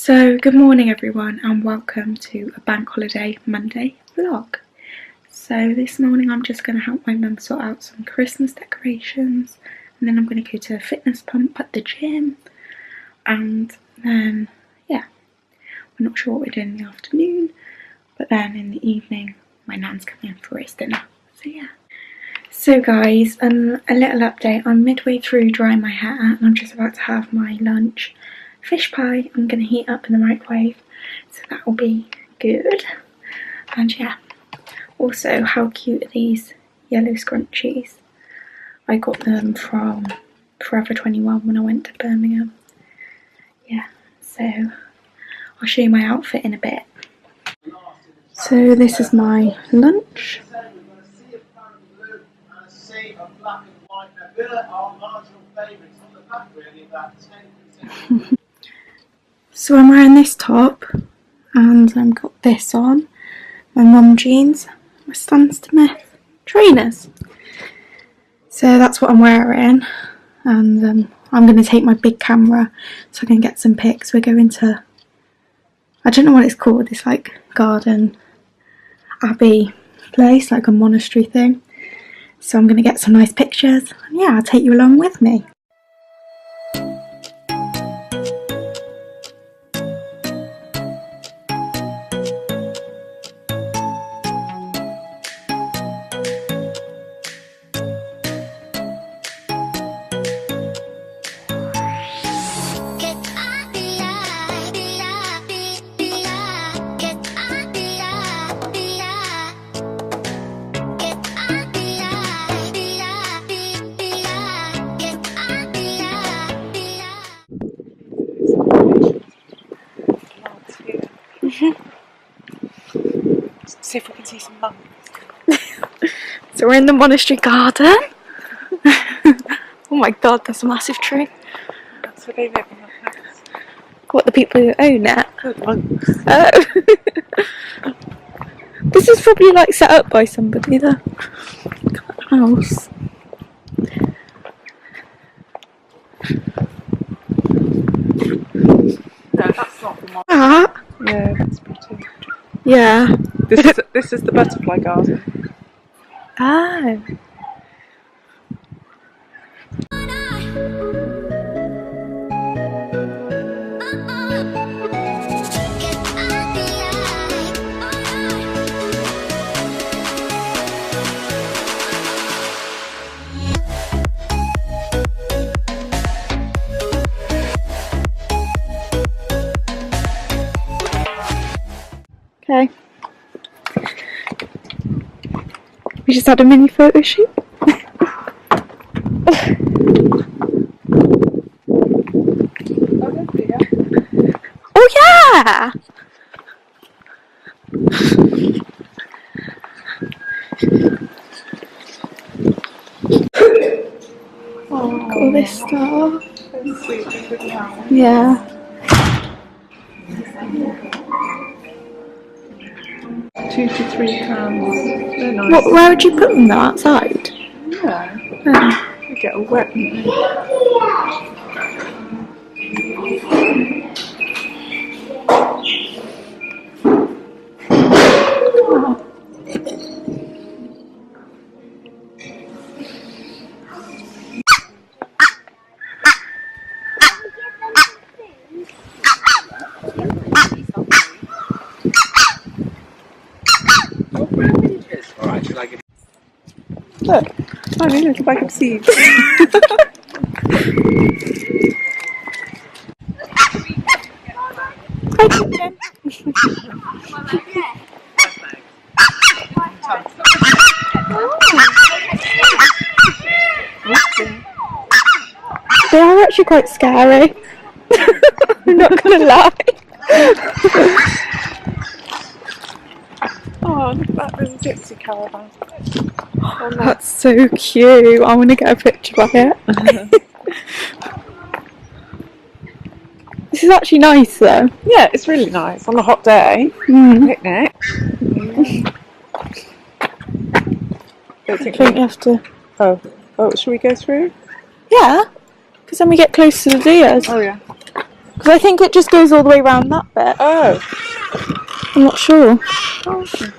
So good morning everyone and welcome to a bank holiday Monday vlog. So this morning I'm just going to help my mum sort out some Christmas decorations, and then I'm going to go to a fitness pump at the gym, and then yeah, we're not sure what we're doing in the afternoon, but then in the evening my nan's coming in for his dinner. So yeah. So guys, a little update. I'm midway through drying my hair and I'm just about to have my lunch. Fish pie I'm going to heat up in the microwave, so that will be good. And yeah, also how cute are these yellow scrunchies? I got them from Forever 21 when I went to Birmingham. Yeah, so I'll show you my outfit in a bit. So this is my lunch. So I'm wearing this top and I've got this on, my mum jeans, my Stan Smith trainers. So that's what I'm wearing, and I'm going to take my big camera so I can get some pics. We're going to, I don't know what it's called, it's like garden abbey place, like a monastery thing. So I'm going to get some nice pictures, and yeah, I'll take you along with me. See if we can see some monks. So we're in the monastery garden. Oh my god, there's a massive tree. That's where they live in the house. What, the people who own it? Oh, monks. Oh. This is probably like set up by somebody though. House. No, that's not the monk. Ah. Yeah, that's pretty. Yeah. This is the butterfly garden. Oh. Okay. We just had a mini photo shoot. Oh yeah! Oh, look at all this stuff. Yeah. 2 to 3 cans. They're nice. Where would you put them though? Outside? Yeah. Oh. They get all wet. Look, tiny little bag of seeds. Hi, Captain. They are actually quite scary. I'm not gonna lie. Oh, look at that little gypsy caravan. Oh, no. That's so cute. I want to get a picture of it. This is actually nice though. Yeah, it's really nice on a hot day. Picnic. I think you have to. Oh, should we go through? Yeah, because then we get close to the deers. Oh yeah. Because I think it just goes all the way around that bit. Oh. I'm not sure. Oh, okay.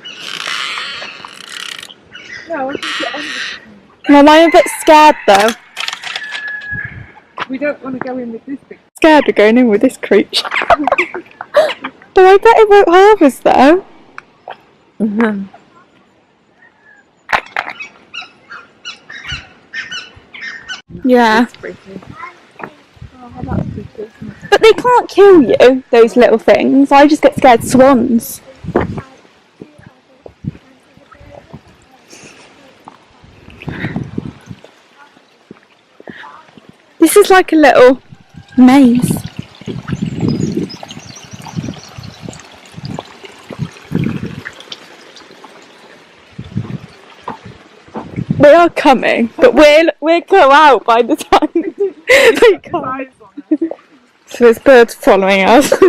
No, I think it ends. Well, I'm a bit scared though. We don't want to go in with this big. Scared of going in with this creature. But I bet it won't harm us though. Yeah. That's pretty. Oh, that's pretty, isn't it? But they can't kill you, those little things. I just get scared of swans. This is like a little maze. They are coming, but we'll go out by the time they come. So there's birds following us. That's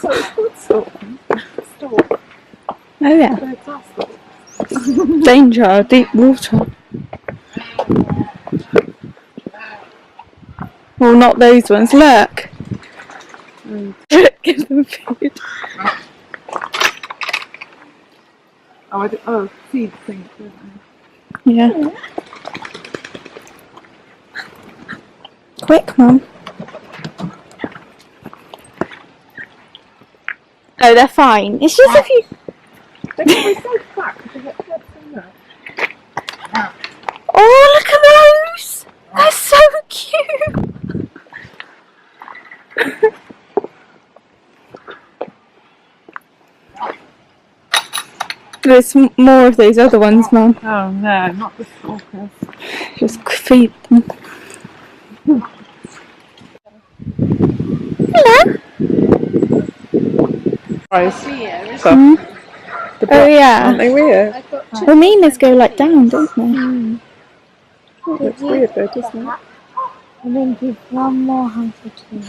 what it's called, stalk. Oh yeah. Birds are stalk. Danger, deep water. Well, not those ones. Look. Give them food. Oh, seed things, don't they? Yeah. Quick, Mum. Oh, they're fine. It's just if you. They're probably so fat because they get fed from there. Oh, look at those! They're so cute. There's more of these other ones, Mum. Oh no, not the stalkers. Just feed them. Hello. Oh yeah. Aren't they weird? Well, lemurs go like down, don't they? It's weird though, doesn't it? And then give one more handful to me.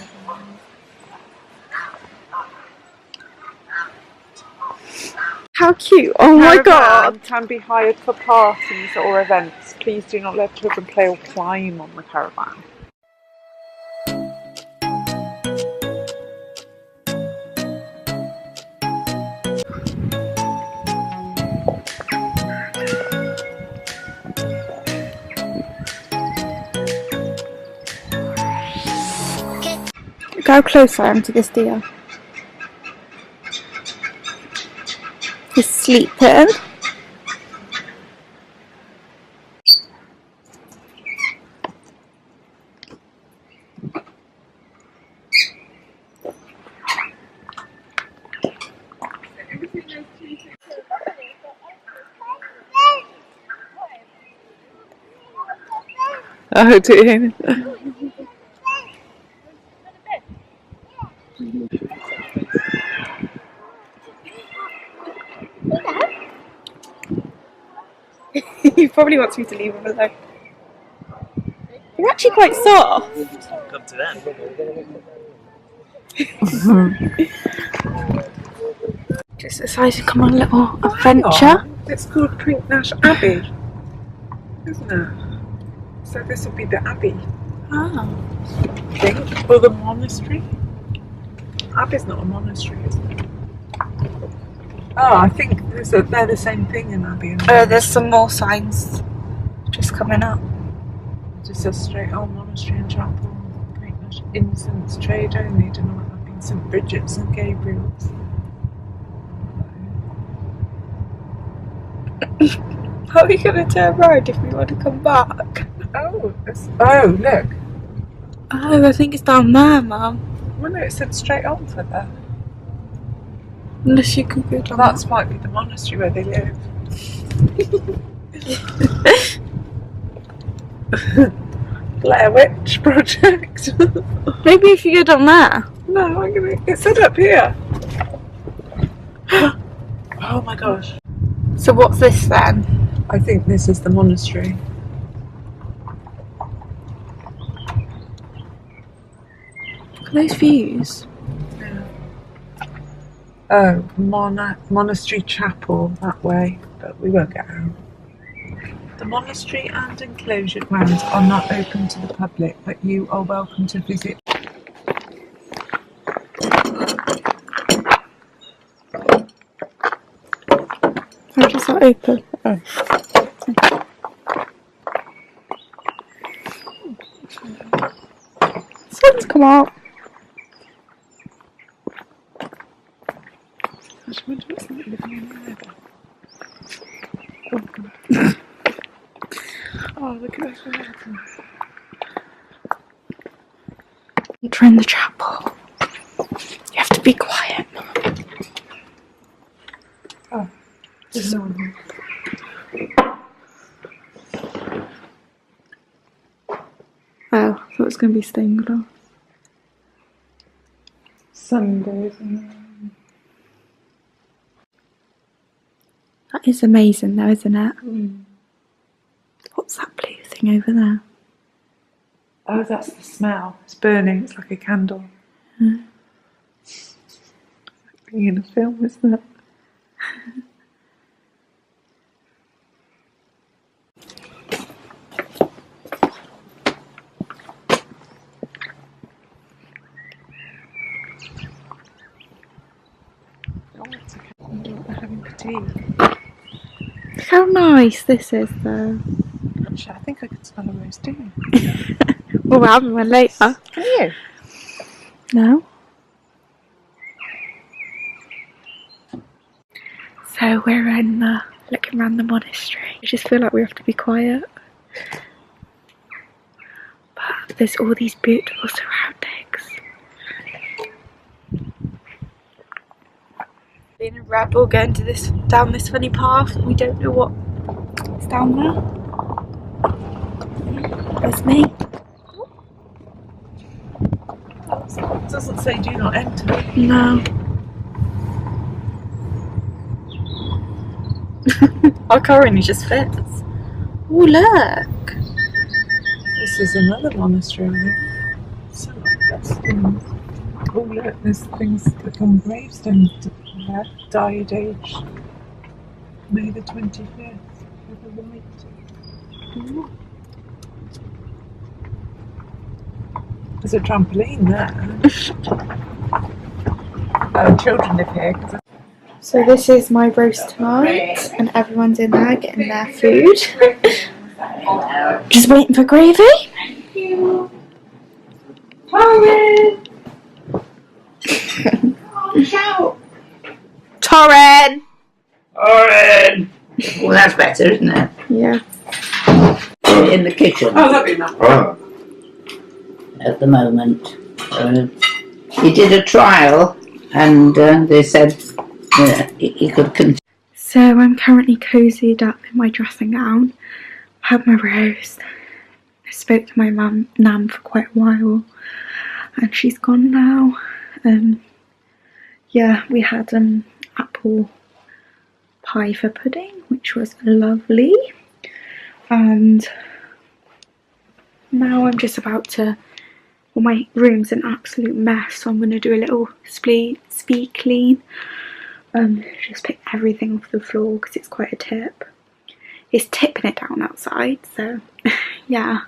How cute! Oh my Caravan god! can be hired for parties or events. Please do not let children play or climb on the caravan. Look how close I am to this deer. He's sleeping. Oh dear. He probably wants me to leave him alone. They're actually quite soft. Come to them. Just decided to come on a little adventure. It's called Prinknash Abbey, isn't it? So this will be the Abbey, Ah. I think. Or the monastery. Abbey's not a monastery, is it? Oh, I think they're the same thing in Abbey. There's some more signs just coming up. Just a straight old monastery and chapel. Prinknash incense trade only, do not have been St. Bridget's and Gabriel's. How are we going to turn around if we want to come back? Oh, look. Oh, I think it's down there, Mum. Well, no, it said straight on for that. Unless you can go down That might be the monastery where they live. Blair Witch Project. Maybe if you go down there. No, it said up here. Oh my gosh. So what's this then? I think this is the monastery. Look at those views. Oh, monastery chapel that way, but we won't get out. The monastery and enclosure grounds are not open to the public, but you are welcome to visit. that open? Oh. Sun's come out. Oh, look at that. Enter in the chapel. You have to be quiet. Oh, there's no one here. Oh, I thought it was going to be stained glass. Sundays and That is amazing though, isn't it? mm. What's that blue thing over there? Oh, that's the smell. It's burning. It's like a candle. Mm. It's like being in a film, isn't it? Oh, it's a candle. They're having tea. Look how nice this is though. Actually, I think I could smell a roast dinner. Well, we're having one later. Can you? No. So we're in looking around the monastery. I just feel like we have to be quiet. But there's all these beautiful surroundings. Being a rebel, going to down this funny path. We don't know what's down there. There's me. It doesn't say do not enter. No. Our car only just fits. Oh look! This is another monastery, I think. So that's oh look, there's things like on gravestones there. Died age May the 25th with a white. Ooh. There's a trampoline there. Children live here. So this is my roast tonight, and everyone's in there getting their food. Just waiting for gravy. Thank you. Torrin! Oh, shout! Torrin! Oren! Well, that's better, isn't it? Yeah. In the kitchen Oh, that'd be nice. at the moment. He did a trial and they said he could continue. So I'm currently cozied up in my dressing gown. I had my roast. I spoke to my nan for quite a while, and she's gone now. Yeah, we had apple pie for pudding, which was lovely. And now I'm just about to, well, my room's an absolute mess, so I'm going to do a little speed clean. Just pick everything off the floor because it's quite a tip. It's tipping it down outside, so yeah.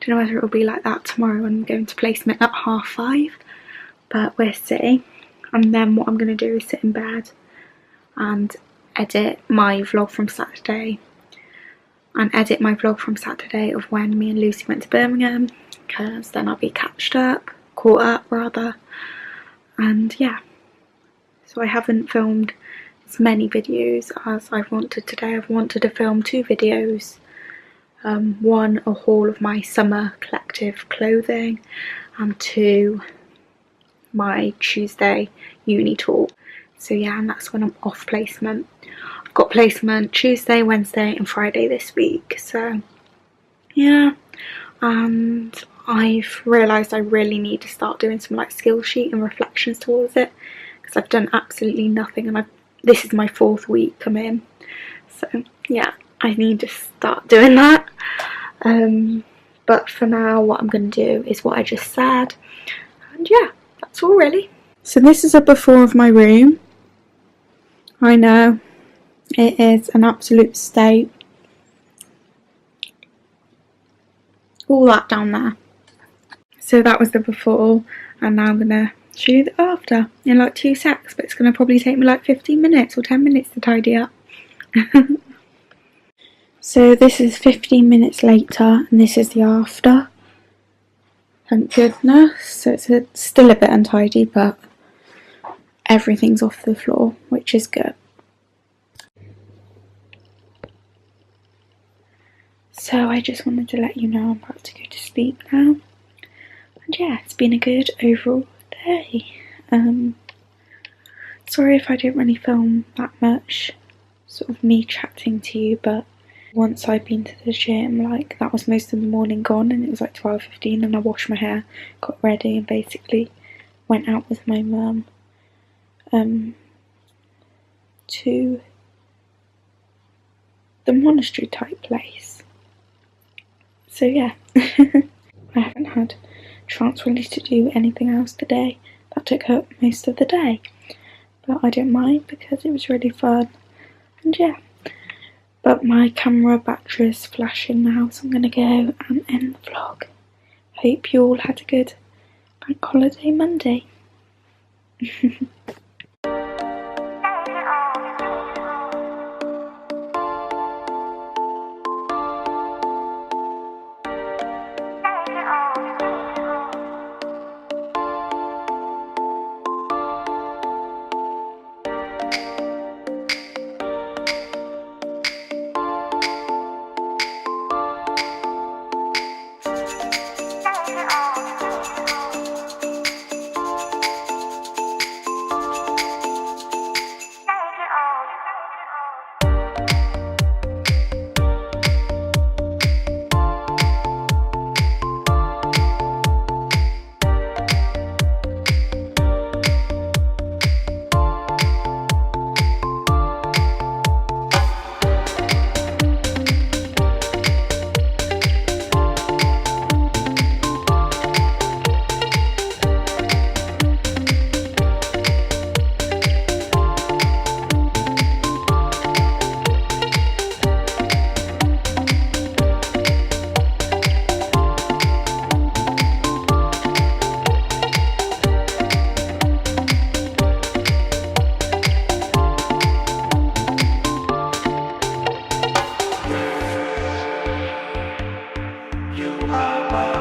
Don't know whether it'll be like that tomorrow when I'm going to placement at 5:30, but we'll see. And then what I'm going to do is sit in bed and edit my vlog from Saturday. And edit my vlog from Saturday of when me and Lucy went to Birmingham, because then I'll be caught up rather. And yeah. So I haven't filmed as many videos as I've wanted today. I've wanted to film 2 videos. One, a haul of my summer collective clothing, and 2, my Tuesday uni talk. So yeah, and that's when I'm off placement. I've got placement Tuesday, Wednesday and Friday this week. So yeah, and I've realised I really need to start doing some like skill sheet and reflections towards it, because I've done absolutely nothing, and this is my 4th week I'm in. So yeah, I need to start doing that. But for now, what I'm going to do is what I just said, and yeah, that's all really. So this is a before of my room. I know, it is an absolute state. All that down there. So that was the before, and now I'm going to show you the after in like 2 secs, but it's going to probably take me like 15 minutes or 10 minutes to tidy up. So this is 15 minutes later, and this is the after. Thank goodness. So it's still a bit untidy, but everything's off the floor, which is good. So I just wanted to let you know I'm about to go to sleep now. And yeah, it's been a good overall day. Sorry if I didn't really film that much, sort of me chatting to you, but once I'd been to the gym, like, that was most of the morning gone, and it was like 12:15, and I washed my hair, got ready, and basically went out with my mum to the monastery type place. So yeah, I haven't had a chance really to do anything else today. That took up most of the day, but I don't mind because it was really fun, and yeah. But my camera battery is flashing now, so I'm going to go and end the vlog. Hope you all had a good bank holiday Monday. You are